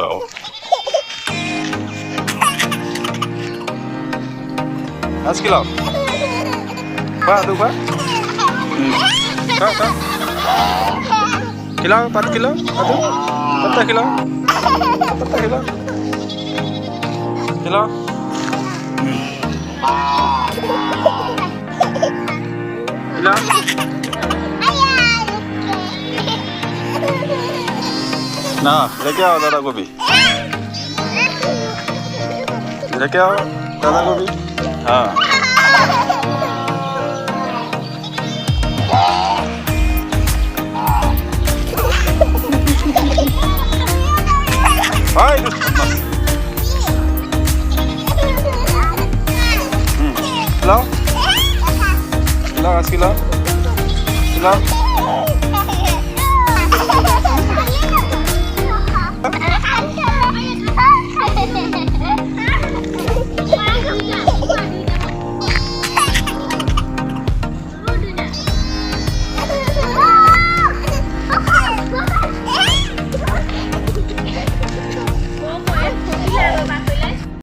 So. Mas kilo. Pak tuh pak. Kak. Kilo 4 kilo. Aduh. 4 kilo. 4 kilo. Kilo. Kilo. Nah, लेके आओ दादा गोभी लेके आओ दादा गोभी हाँ हाय खिलाओ खिलाओ आज खिलाओ खिलाओ